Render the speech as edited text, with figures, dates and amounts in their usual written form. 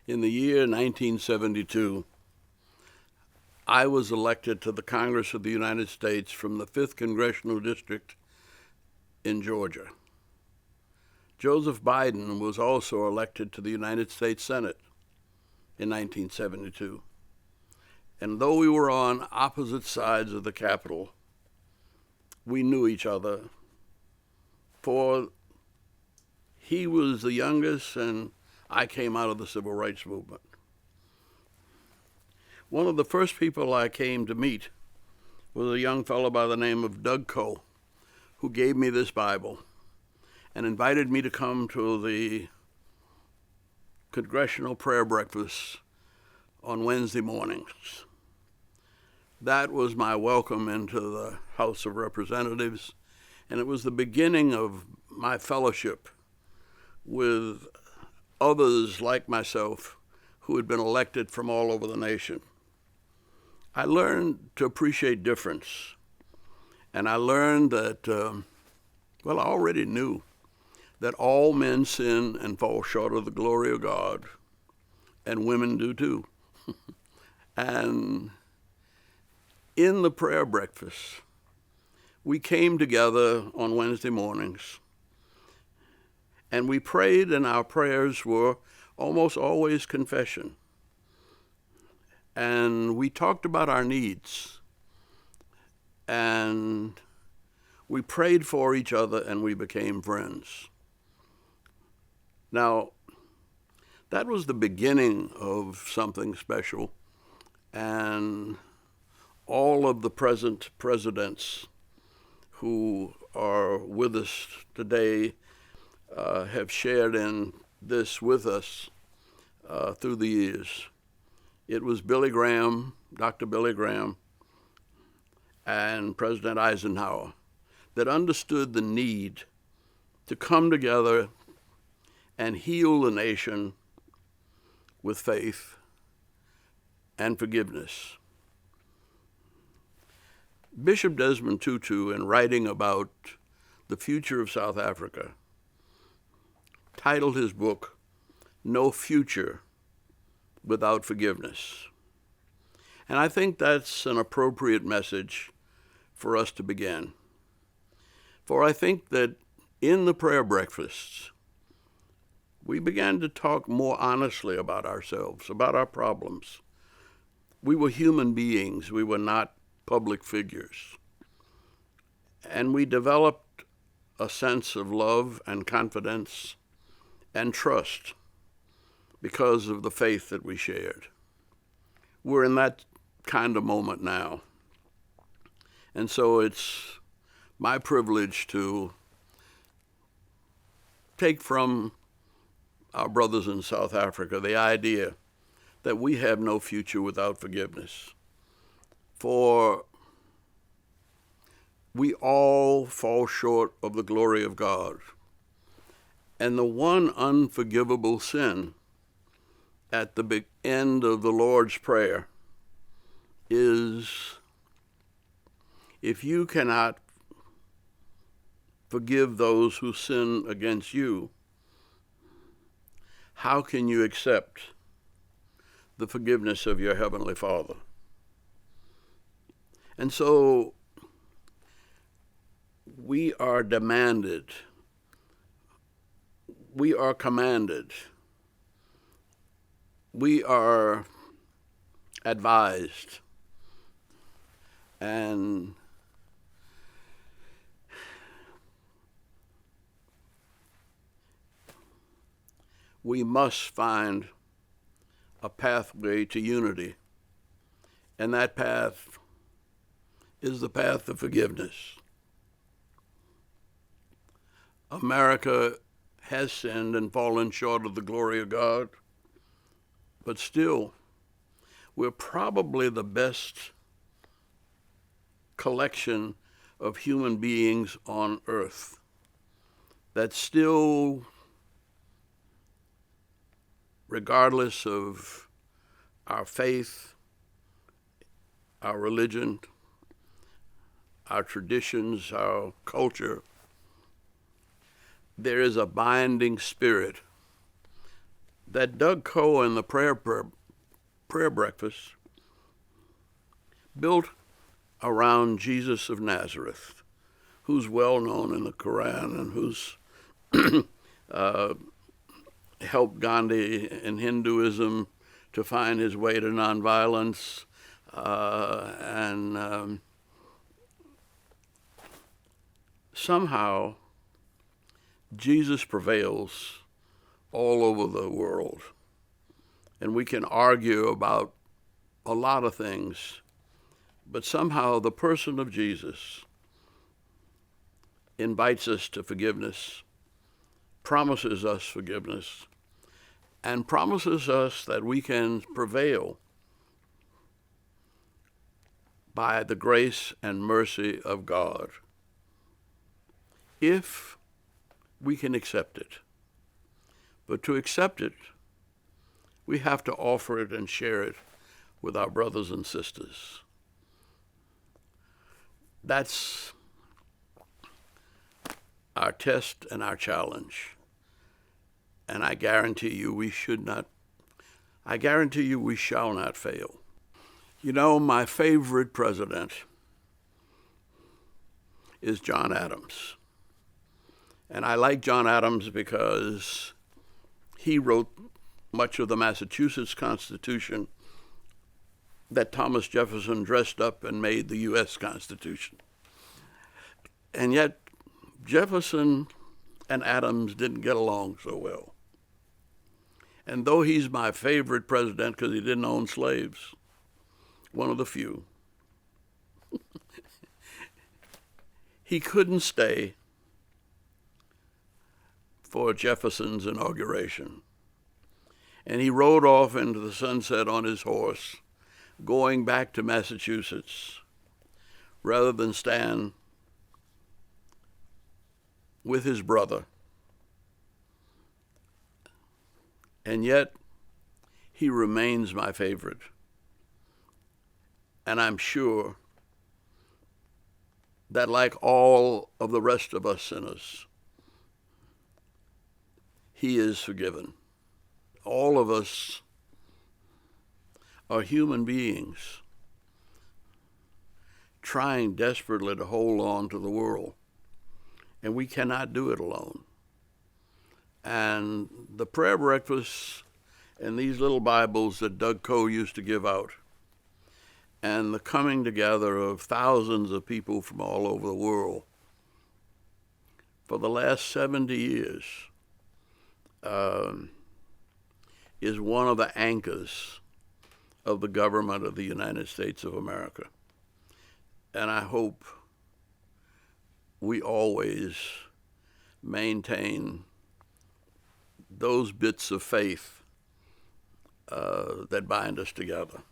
In the year 1972, I was elected to the Congress of the United States from the 5th Congressional District in Georgia. Joseph Biden was also elected to the United States Senate in 1972. And though we were on opposite sides of the Capitol, we knew each other, for he was the youngest and I came out of the civil rights movement. One of the first people I came to meet was a young fellow by the name of Doug Coe, who gave me this Bible and invited me to come to the congressional prayer breakfast on Wednesday mornings. That was my welcome into the House of Representatives, and it was the beginning of my fellowship with others like myself who had been elected from all over the nation. I learned to appreciate difference, and I learned that, I already knew that all men sin and fall short of the glory of God, and women do too. And in the prayer breakfast, we came together on Wednesday mornings, and we prayed, and our prayers were almost always confession. And we talked about our needs, and we prayed for each other, and we became friends. Now, that was the beginning of something special, and all of the present presidents who are with us today have shared in this with us through the years. It was Billy Graham, Dr. Billy Graham, and President Eisenhower that understood the need to come together and heal the nation with faith and forgiveness. Bishop Desmond Tutu, in writing about the future of South Africa, titled his book, "No Future Without Forgiveness." And I think that's an appropriate message for us to begin. For I think that in the prayer breakfasts, we began to talk more honestly about ourselves, about our problems. We were human beings. We were not public figures. And we developed a sense of love and confidence and trust because of the faith that we shared. We're in that kind of moment now. And so it's my privilege to take from our brothers in South Africa the idea that we have no future without forgiveness. For we all fall short of the glory of God. And the one unforgivable sin at the big end of the Lord's Prayer is, if you cannot forgive those who sin against you, how can you accept the forgiveness of your Heavenly Father? And so we are demanded, we are commanded, we are advised, and we must find a pathway to unity, and that path is the path of forgiveness. America has sinned and fallen short of the glory of God, but still, we're probably the best collection of human beings on earth that still, regardless of our faith, our religion, our traditions, our culture, there is a binding spirit that Doug Coe and the prayer breakfast built around Jesus of Nazareth, who's well known in the Quran and who's helped Gandhi in Hinduism to find his way to nonviolence, and somehow Jesus prevails all over the world. And we can argue about a lot of things, but somehow the person of Jesus invites us to forgiveness, promises us forgiveness, and promises us that we can prevail by the grace and mercy of God if we can accept it. But to accept it, we have to offer it and share it with our brothers and sisters. That's our test and our challenge. And I guarantee you we shall not fail. You know, my favorite president is John Adams. And I like John Adams because he wrote much of the Massachusetts Constitution that Thomas Jefferson dressed up and made the U.S. Constitution. And yet, Jefferson and Adams didn't get along so well. And though he's my favorite president because he didn't own slaves, one of the few, he couldn't stay for Jefferson's inauguration. And he rode off into the sunset on his horse, going back to Massachusetts, rather than stand with his brother. And yet, he remains my favorite. And I'm sure that, like all of the rest of us sinners, he is forgiven. All of us are human beings trying desperately to hold on to the world, and we cannot do it alone. And the prayer breakfasts and these little Bibles that Doug Coe used to give out, and the coming together of thousands of people from all over the world for the last 70 years is one of the anchors of the government of the United States of America. And I hope we always maintain those bits of faith that bind us together.